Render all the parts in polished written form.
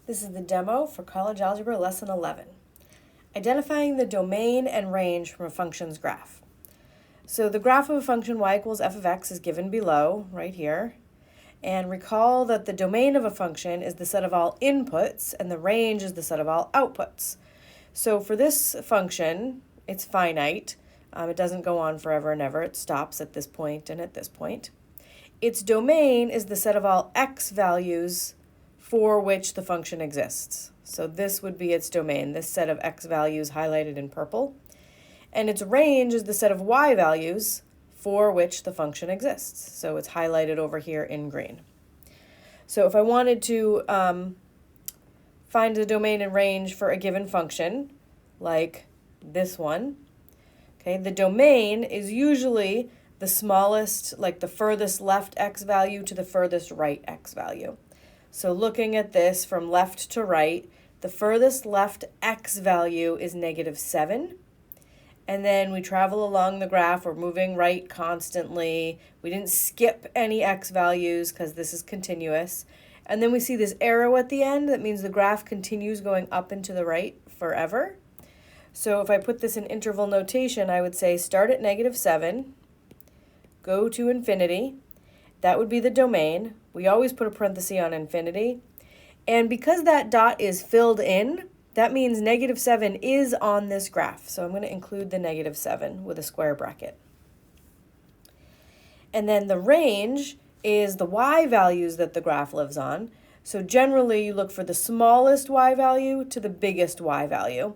This is the demo for College Algebra Lesson 11. Identifying the domain and range from a function's graph. So the graph of a function y equals f of x is given below, right here. And recall that the domain of a function is the set of all inputs and the range is the set of all outputs. So for this function, it's finite. It doesn't go on forever and ever. It stops at this point and at this point. Its domain is the set of all x values for which the function exists. So this would be its domain, this set of x values highlighted in purple. And its range is the set of y values for which the function exists. So it's highlighted over here in green. So if I wanted to find the domain and range for a given function, like this one, okay, the domain is usually the smallest, like the furthest left x value to the furthest right x value. So looking at this from left to right, the furthest left x value is -7. And then we travel along the graph, we're moving right constantly. We didn't skip any x values because this is continuous. And then we see this arrow at the end. That means the graph continues going up and to the right forever. So if I put this in interval notation, I would say start at -7, go to infinity. That would be the domain. We always put a parenthesis on infinity. And because that dot is filled in, that means -7 is on this graph. So I'm going to include the -7 with a square bracket. And then the range is the y values that the graph lives on. So generally you look for the smallest y value to the biggest y value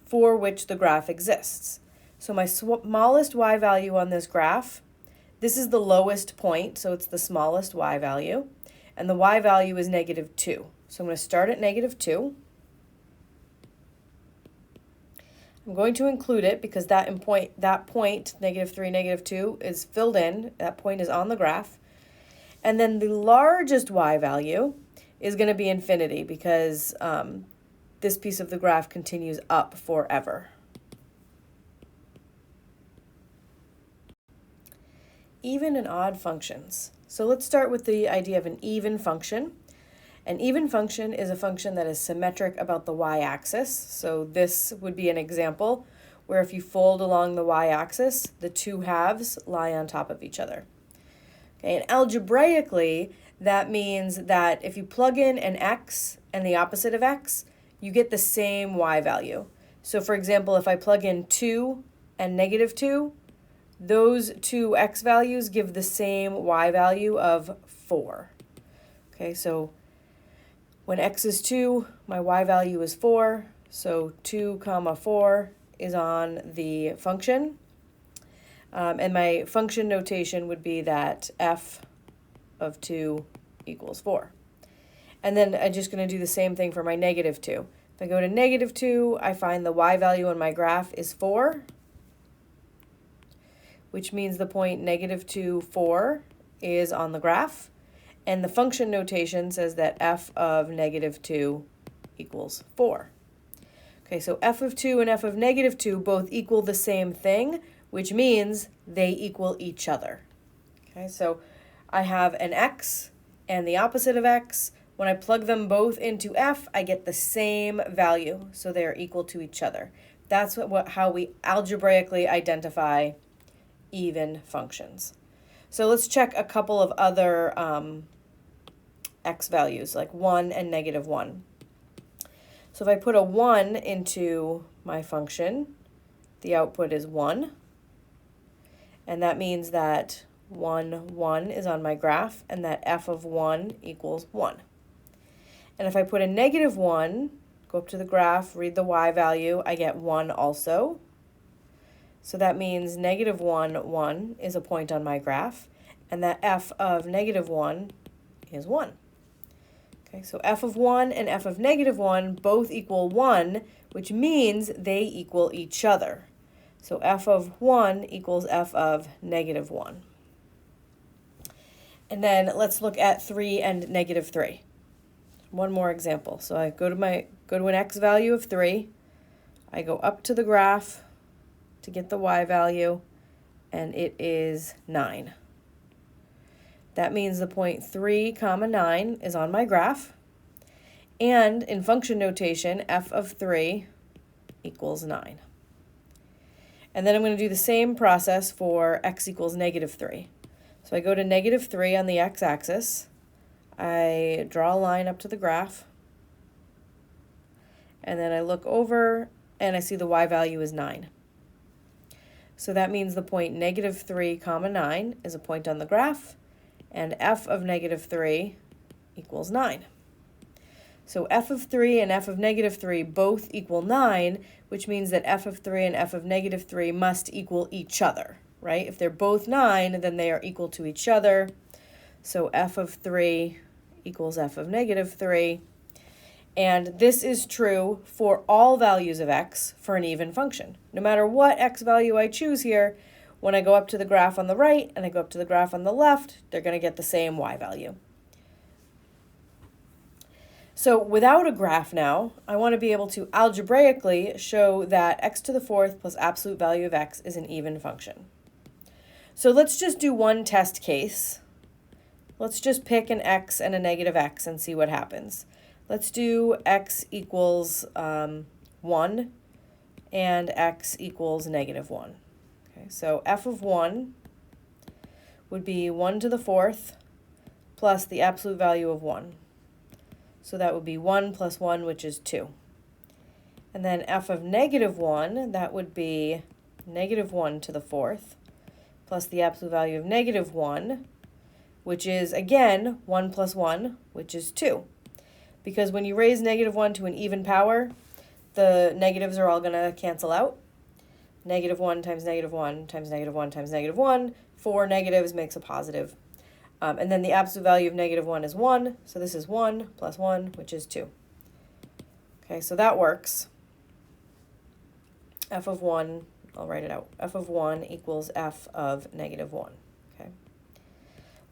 for which the graph exists. So my smallest y value on this graph, this is the lowest point, so it's the smallest y value, and the y value is -2. So I'm going to start at -2. I'm going to include it because that point, -3, -2, is filled in. That point is on the graph. And then the largest y value is going to be infinity because this piece of the graph continues up forever. Even and odd functions. So let's start with the idea of an even function. An even function is a function that is symmetric about the y-axis. So this would be an example where if you fold along the y-axis, the two halves lie on top of each other. Okay, and algebraically, that means that if you plug in an x and the opposite of x, you get the same y value. So for example, if I plug in 2 and -2, those two x values give the same y value of 4. Okay, so when x is 2, my y value is 4, so 2, 4 is on the function. And my function notation would be that f of 2 equals 4. And then I'm just going to do the same thing for my -2. If I go to -2, I find the y value on my graph is 4, which means the point -2, 4 is on the graph. And the function notation says that f of -2 equals 4. Okay, so f of 2 and f of -2 both equal the same thing, which means they equal each other. Okay, so I have an x and the opposite of x. When I plug them both into f, I get the same value, so they are equal to each other. That's how we algebraically identify even functions. So let's check a couple of other x values, like 1 and -1. So if I put a 1 into my function, the output is 1. And that means that 1, 1 is on my graph, and that f of 1 equals 1. And if I put a -1, go up to the graph, read the y value, I get 1 also. So that means -1, 1 is a point on my graph, and that f of -1 is 1. Okay, so f of 1 and f of -1 both equal 1, which means they equal each other. So f of 1 equals f of -1. And then let's look at 3 and -3. One more example. So I go to an x value of 3. I go up to the graph to get the y value, and it is 9. That means the point 3, 9 is on my graph. And in function notation, f of 3 equals 9. And then I'm going to do the same process for x equals negative 3. So I go to negative 3 on the x-axis. I draw a line up to the graph. And then I look over and I see the y value is 9. So that means the point negative 3 comma 9 is a point on the graph, and f of negative 3 equals 9. So f of 3 and f of negative 3 both equal 9, which means that f of 3 and f of negative 3 must equal each other, right? If they're both 9, then they are equal to each other. So f of 3 equals f of negative 3. And this is true for all values of x for an even function. No matter what x value I choose here, when I go up to the graph on the right and I go up to the graph on the left, they're going to get the same y value. So without a graph now, I want to be able to algebraically show that x to the fourth plus absolute value of x is an even function. So let's just do one test case. Let's just pick an x and a negative x and see what happens. Let's do x equals 1 and x equals negative 1. Okay, so f of 1 would be 1 to the fourth plus the absolute value of 1. So that would be 1 plus 1, which is 2. And then f of negative 1, that would be negative 1 to the fourth plus the absolute value of negative 1, which is, again, 1 plus 1, which is 2. Because when you raise negative 1 to an even power, the negatives are all going to cancel out. Negative 1 times negative 1 times negative 1 times negative 1. 4 negatives makes a positive. And then the absolute value of negative 1 is 1. So this is 1 plus 1, which is 2. Okay, so that works. F of 1, I'll write it out. F of 1 equals f of negative 1. Okay.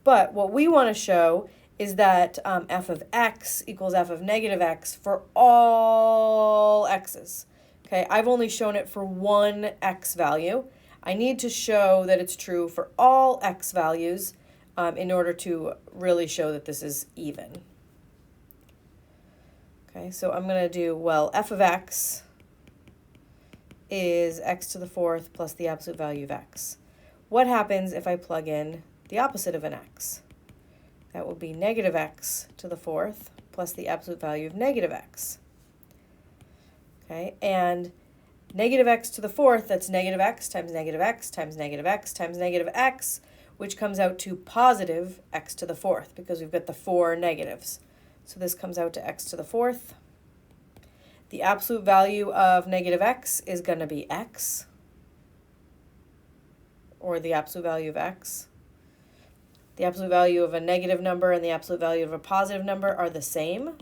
But what we want to show is that f of x equals f of negative x for all x's. Okay, I've only shown it for one x value. I need to show that it's true for all x values in order to really show that this is even. Okay, so I'm going to do, well, f of x is x to the fourth plus the absolute value of x. What happens if I plug in the opposite of an x? That would be negative x to the fourth plus the absolute value of negative x. Okay, and negative x to the fourth, that's negative x times negative x times negative x times negative x, which comes out to positive x to the fourth because we've got the 4 negatives. So this comes out to x to the fourth. The absolute value of negative x is going to be x, or the absolute value of x. The absolute value of a negative number and the absolute value of a positive number are the same.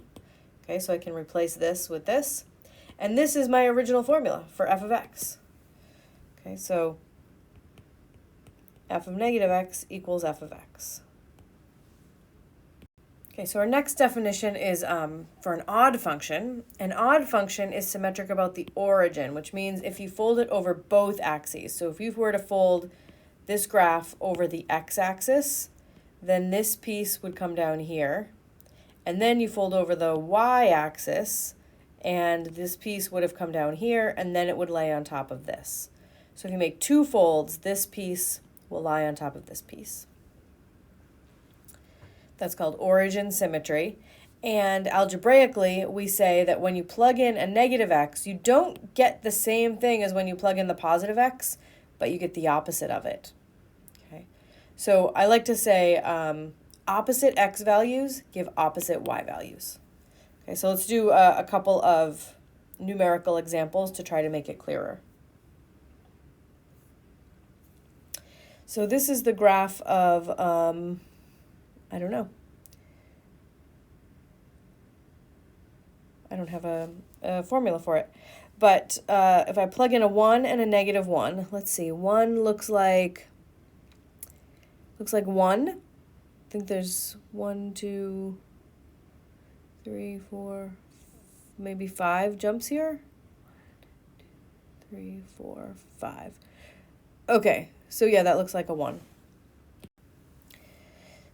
Okay, so I can replace this with this. And this is my original formula for f of x. Okay, so f of negative x equals f of x. Okay, so our next definition is for an odd function. An odd function is symmetric about the origin, which means if you fold it over both axes. So if you were to fold this graph over the x-axis, then this piece would come down here. And then you fold over the y-axis, and this piece would have come down here, and then it would lay on top of this. So if you make two folds, this piece will lie on top of this piece. That's called origin symmetry. And algebraically, we say that when you plug in a negative x, you don't get the same thing as when you plug in the positive x, but you get the opposite of it. Okay. So I like to say opposite x values give opposite y values. Okay, so let's do a couple of numerical examples to try to make it clearer. So this is the graph of, I don't know. I don't have a formula for it. But if I plug in a 1 and a negative 1, let's see, 1 looks like 1. I think there's 1, 2, 3, 4, maybe 5 jumps here. 3, 4, 5. Okay, so yeah, that looks like a 1.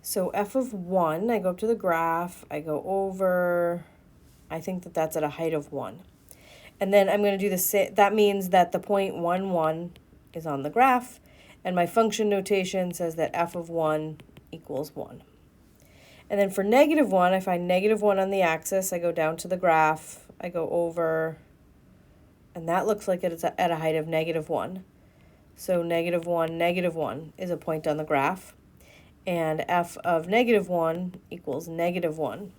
So f of 1, I go up to the graph, I go over I think that that's at a height of 1. And then I'm going to do the same. That means that the point 1, 1 is on the graph, and my function notation says that f of 1 equals 1. And then for negative 1, I find negative 1 on the axis. I go down to the graph. I go over, and that looks like it's at a height of negative 1. So negative 1 is a point on the graph. And f of negative 1 equals negative 1.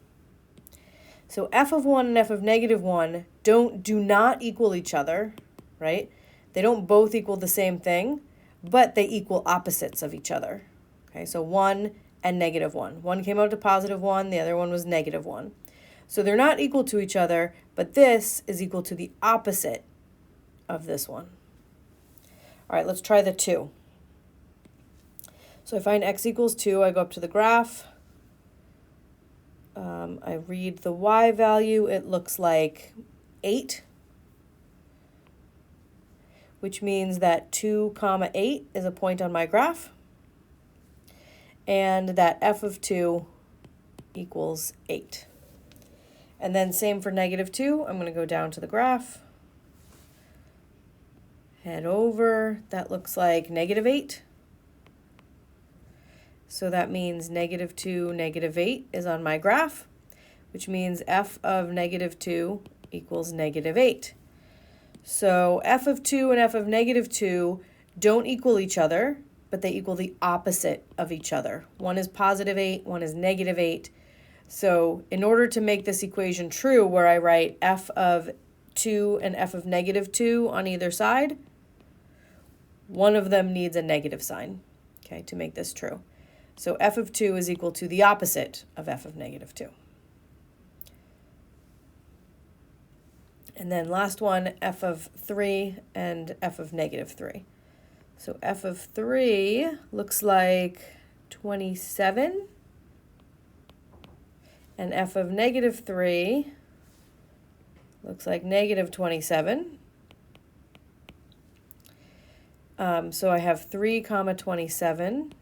So f of 1 and f of negative 1 do not equal each other, right? They don't both equal the same thing, but they equal opposites of each other. Okay, so 1 and negative 1. One came out to positive 1, the other one was negative 1. So they're not equal to each other, but this is equal to the opposite of this one. All right, let's try the 2. So I find x equals 2, I go up to the graph. I read the y value, it looks like 8, which means that 2, 8 is a point on my graph, and that f of 2 equals 8. And then same for negative 2, I'm going to go down to the graph, head over, that looks like negative 8. So that means negative 2, negative 8 is on my graph, which means f of negative 2 equals negative 8. So f of 2 and f of negative 2 don't equal each other, but they equal the opposite of each other. One is positive 8, one is negative 8. So in order to make this equation true, where I write f of 2 and f of negative 2 on either side, one of them needs a negative sign, okay, to make this true. So f of 2 is equal to the opposite of f of negative 2. And then last one, f of 3 and f of negative 3. So f of 3 looks like 27. And f of negative 3 looks like negative 27. So I have 3, 27,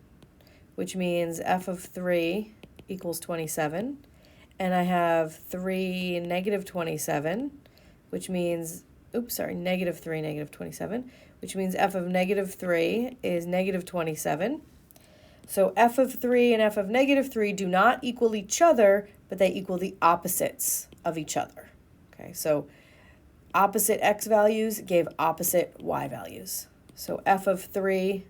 which means f of 3 equals 27. And I have 3, negative 27, which means, negative 3, negative 27, which means f of negative 3 is negative 27. So f of 3 and f of negative 3 do not equal each other, but they equal the opposites of each other. Okay, so opposite x values gave opposite y values. So f of 3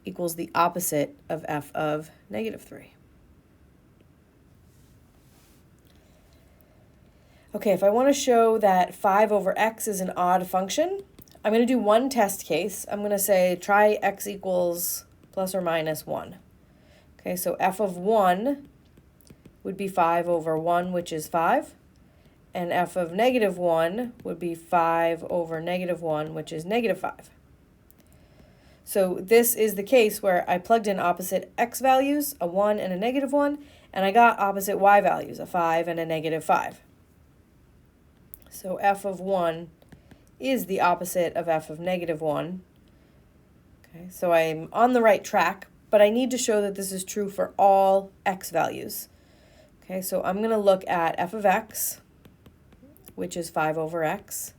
equals the opposite of f of negative 3. Okay, if I want to show that 5 over x is an odd function, I'm going to do one test case. I'm going to say try x equals plus or minus 1. Okay, so f of 1 would be 5 over 1, which is 5. And f of negative 1 would be 5 over negative 1, which is negative 5. So this is the case where I plugged in opposite x values, a 1 and a negative 1, and I got opposite y values, a 5 and a negative 5. So f of 1 is the opposite of f of negative 1. Okay, so I'm on the right track, but I need to show that this is true for all x values. Okay, so I'm going to look at f of x, which is 5 over x,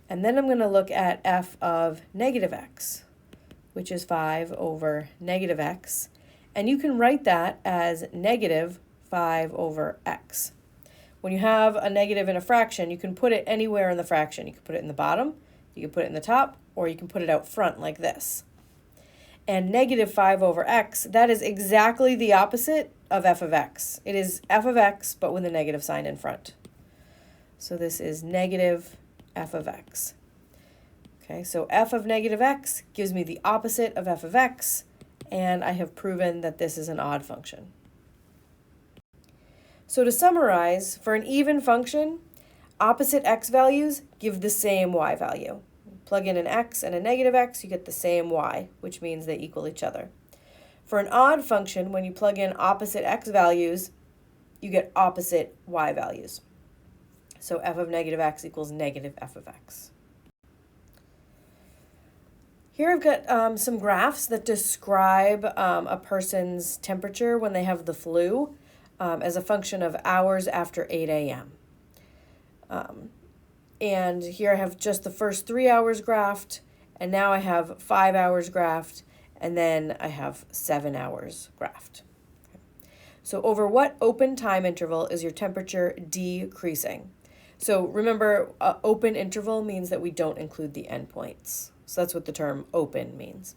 and then I'm going to look at f of negative x, which is 5 over negative x, and you can write that as negative 5 over x. When you have a negative in a fraction, you can put it anywhere in the fraction. You can put it in the bottom, you can put it in the top, or you can put it out front like this. And negative 5 over x, that is exactly the opposite of f of x. It is f of x, but with a negative sign in front. So this is negative f of x. Okay, so f of negative x gives me the opposite of f of x, and I have proven that this is an odd function. So to summarize, for an even function, opposite x values give the same y value. Plug in an x and a negative x, you get the same y, which means they equal each other. For an odd function, when you plug in opposite x values, you get opposite y values. So f of negative x equals negative f of x. Here I've got some graphs that describe a person's temperature when they have the flu as a function of hours after 8 a.m. And here I have just the first 3 hours graphed, and now I have 5 hours graphed, and then I have 7 hours graphed. So over what open time interval is your temperature decreasing? So remember, open interval means that we don't include the endpoints. So that's what the term open means.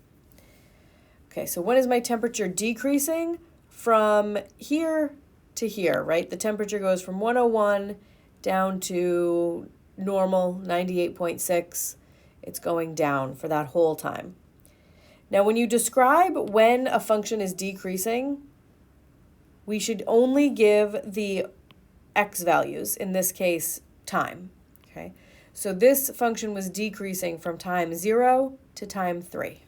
Okay, so when is my temperature decreasing? From here to here, right? The temperature goes from 101 down to normal, 98.6. It's going down for that whole time. Now, when you describe when a function is decreasing, we should only give the x values, in this case, time. Okay, so this function was decreasing from time 0 to time 3.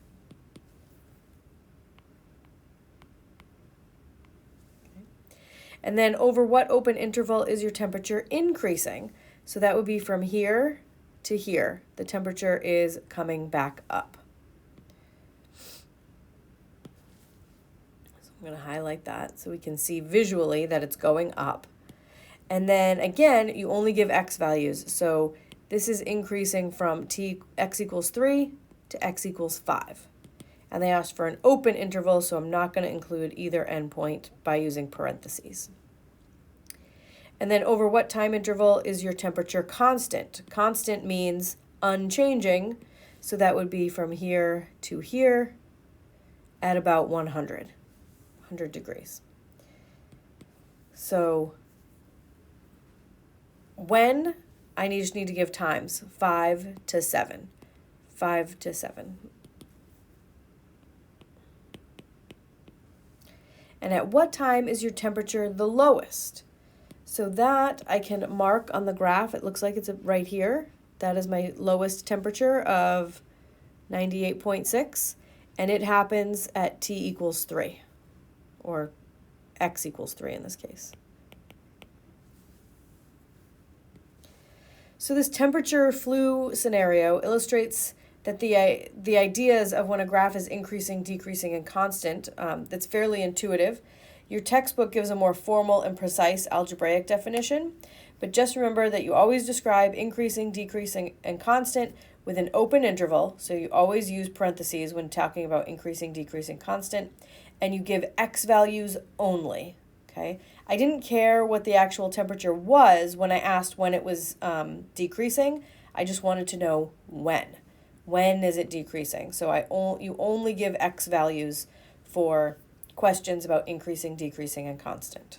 And then over what open interval is your temperature increasing? So that would be from here to here. The temperature is coming back up. So I'm going to highlight that so we can see visually that it's going up. And then again, you only give x values. So this is increasing from x equals 3 to x equals 5. And they asked for an open interval, so I'm not going to include either endpoint by using parentheses. And then over what time interval is your temperature constant? Constant means unchanging, so that would be from here to here at about 100 degrees. So when, I just need to give times, 5 to 7. 5 to 7. And at what time is your temperature the lowest? So that I can mark on the graph. It looks like it's right here. That is my lowest temperature of 98.6. And it happens at t equals 3, or x equals 3 in this case. So this temperature flu scenario illustrates that the ideas of when a graph is increasing, decreasing, and constant, that's fairly intuitive. Your textbook gives a more formal and precise algebraic definition, but just remember that you always describe increasing, decreasing, and constant with an open interval, so you always use parentheses when talking about increasing, decreasing, constant, and you give x values only, okay? I didn't care what the actual temperature was when I asked when it was decreasing. I just wanted to know when. When is it decreasing? So you only give x values for questions about increasing, decreasing, and constant.